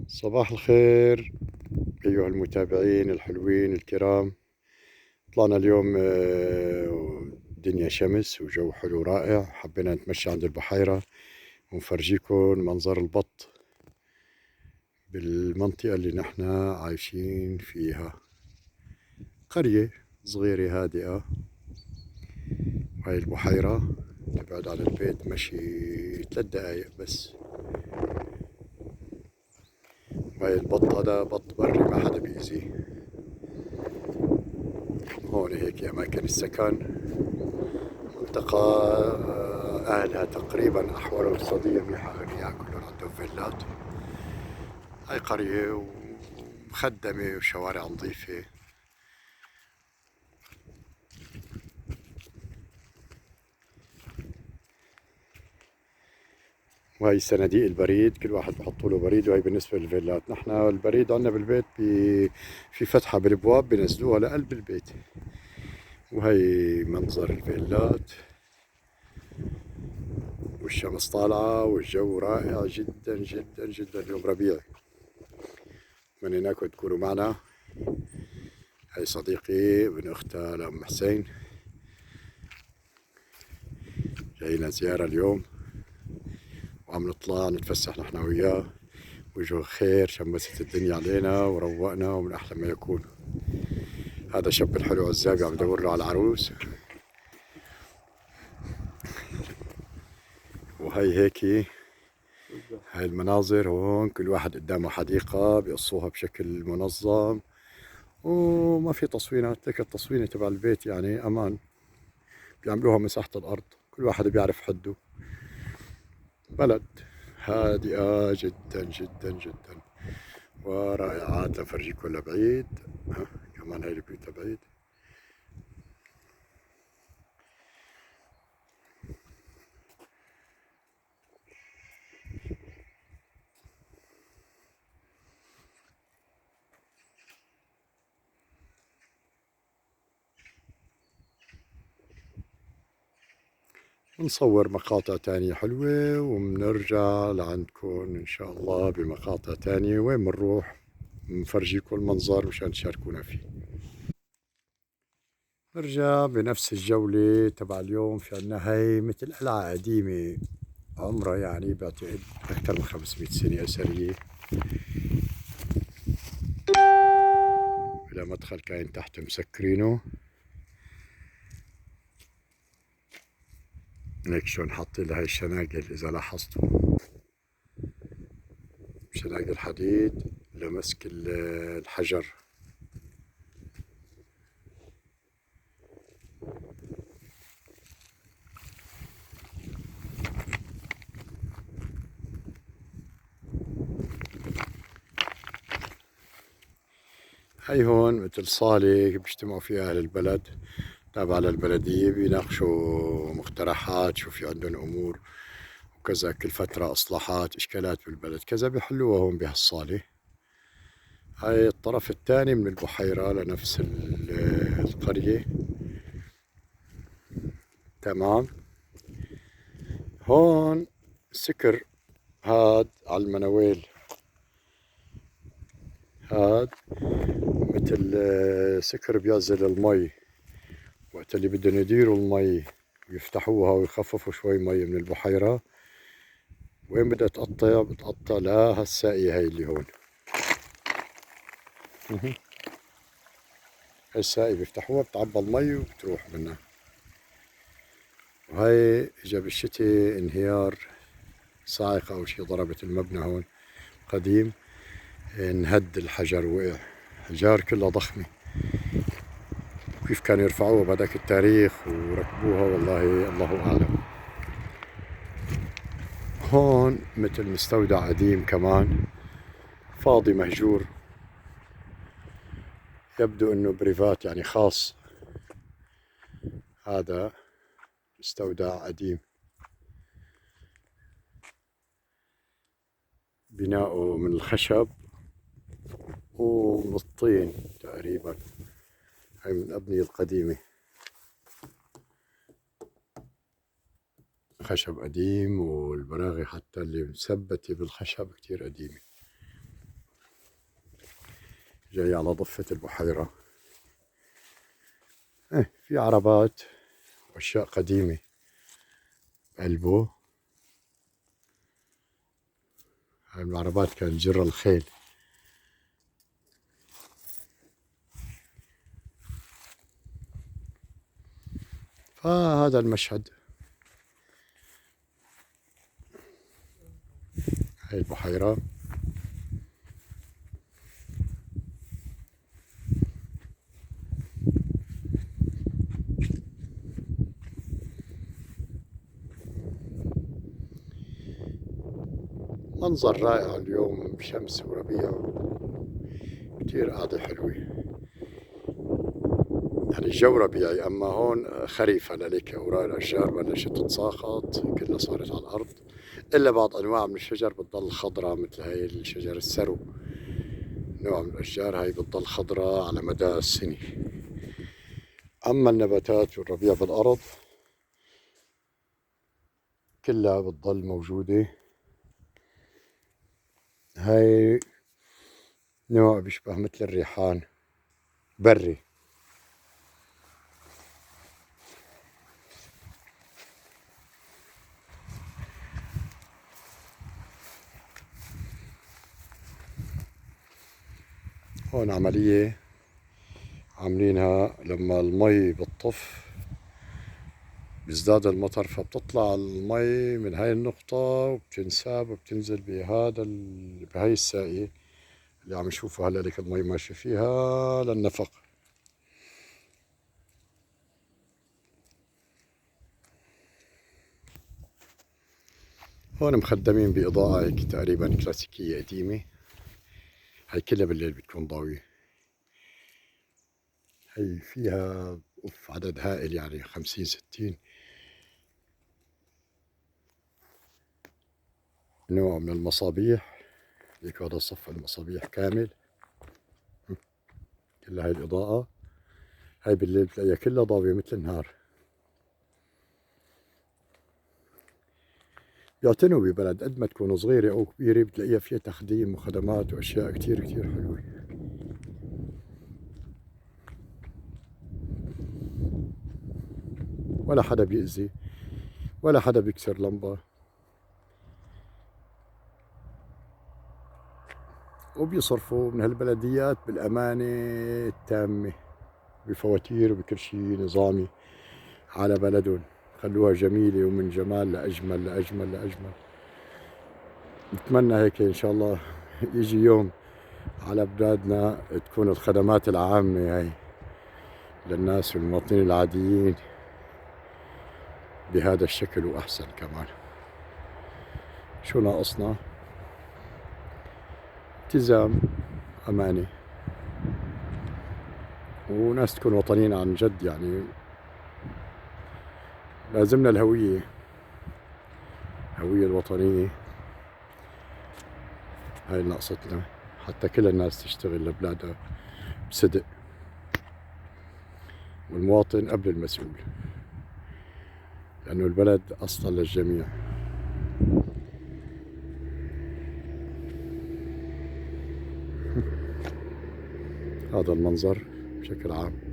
صباح الخير أيها المتابعين الحلوين الكرام. طلعنا اليوم دنيا شمس وجو حلو رائع، حبينا نتمشى عند البحيرة ونفرجيكم منظر البط بالمنطقة اللي نحن عايشين فيها. قرية صغيرة هادئة، وهي البحيرة تبعد عن البيت مشي 3 دقايق بس. وهي البط هذا بط بري ما حدا بيأذيه. هون هيك أماكن السكن، منطقة أهلها تقريبا أحوال اقتصادية منيحة، أغنياء كلهم عندهم فيلات. هاي قرية ومخدمة وشوارع نظيفة. وهي صناديق البريد، كل واحد بحطوا له بريد، وهي بالنسبة للفيلات. نحن البريد عندنا بالبيت في فتحة بالبواب بنزلوها لقلب البيت. وهي منظر الفيلات، والشمس طالعة والجو رائع جدا جدا جدا. اليوم ربيع، من هناك تكونوا معنا. هاي صديقي ابن اختها لأم حسين، جاينا زيارة اليوم وعم نطلع نتفسح نحن وياه. وجه خير، شمست الدنيا علينا وروقنا ومن أحلى ما يكون. هذا شاب الحلو عزابي عم يدور له على العروس. وهي هيك، هاي المناظر هون، كل واحد قدامه حديقة بيقصوها بشكل منظم، وما في تصوينات. لك التصوينة تبع البيت يعني أمان، بيعملوها مساحة الأرض، كل واحد بيعرف حده. بلد هادئة جدا جدا جدا ورائعات. لنفرجيكم لبعيد، ها كمان هاي البيوت بعيد. نصور مقاطع تانية حلوة وبنرجع لعندكم إن شاء الله بمقاطع تانية. وين بنروح نفرجيكم المنظر مشان تشاركونا فيه. نرجع بنفس الجولة تبع اليوم. في عنا هاي مثل قلعة قديمة، عمرها يعني بعتقد أكثر من 500 سنة أثرية. بلا مدخل كاين تحت مسكرينه، هيك شلون حاطين لهاي الشناقل إذا لاحظتوا، شناقل حديد لمسك الحجر. هاي هون مثل صالة بيجتمعوا فيها أهل البلد تابعة للبلدية، بيناقشوا مقترحات، شو في عندهم أمور وكذا، كل فترة إصلاحات إشكالات بالبلد كذا بيحلوها هون بهالصالة. هاي الطرف الثاني من البحيرة لنفس القرية. تمام. هون سكر، هاد على المنويل، هاد مثل سكر بيعزل المي. وقت اللي بدهم يديروا المي ويفتحوها ويخففوا شوي مي من البحيرة، وين بدها تقطع بتقطع لهالساقية هاي اللي هون. هاي الساقية بيفتحوها بتعبى المي وبتروح منها. وهي اجا بالشتي انهيار صاعقة او شي، ضربت المبنى هون قديم، انهد الحجر وقع. حجار كلها ضخمة، كيف كانوا يرفعوها بهذاك التاريخ وركبوها والله الله أعلم. هون مثل مستودع قديم كمان، فاضي مهجور، يبدو انه بريفات يعني خاص. هذا مستودع قديم، بناؤه من الخشب ومن الطين تقريبا. هاي من الأبنية القديمة، خشب قديم، والبراغي حتى اللي مثبتة بالخشب كتير قديمة. جاي على ضفة البحيرة. في عربات وأشياء قديمة بقلبه. هاي العربات كانت جر الخيل. فهذا المشهد. هاي البحيرة. منظر رائع اليوم، شمس وربيع، كتير قعدة حلوة. يعني الجو ربيعي، أما هون خريف. هلاليك أوراق الأشجار بلشت تتساقط، كلها صارت على الأرض، إلا بعض أنواع من الشجر بتضل خضراء، مثل هاي الشجر السرو، نوع من الأشجار هاي بتضل خضراء على مدى السنة. أما النباتات والربيع بالأرض كلها بتضل موجودة. هاي نوع بيشبه مثل الريحان، بري. هون عملية عاملينها لما المي بتطف بيزداد المطر، فبتطلع المي من هاي النقطة وبتنساب وبتنزل بهاي الساقية اللي عم نشوفها هلا. لك المي ماشي فيها للنفق. هون مخدمين بإضاءة هيك تقريبا كلاسيكية قديمة. هاي كلها بالليل بتكون ضاوية. هي فيها عدد هائل، يعني 50-60 نوع من المصابيح. ليك هذا صف المصابيح كامل، كلها هاي الإضاءة. هاي بالليل بتلاقيها كلها ضاوية مثل النهار. بيعتنوا ببلد قد ما تكون صغيرة أو كبيرة بتلاقيها فيها تخديم وخدمات وأشياء كتير حلوة. ولا حدا بيأذي، ولا حدا بيكسر لمبة، وبيصرفوا من هالبلديات بالأمانة التامة، بفواتير وبكل شيء نظامي على بلدهم. خلوها جميلة ومن جمال لأجمل لأجمل لأجمل. نتمنى هيك إن شاء الله يجي يوم على بلادنا تكون الخدمات العامة هاي للناس والمواطنين العاديين بهذا الشكل وأحسن كمان. شو ناقصنا؟ التزام، أمانة، وناس تكون وطنيين عن جد. يعني لازمنا الهوية الوطنية، هاي اللي ناقصتنا حتى كل الناس تشتغل لبلادها بصدق. والمواطن قبل المسؤول، لأنه البلد أصلا للجميع. هذا المنظر بشكل عام.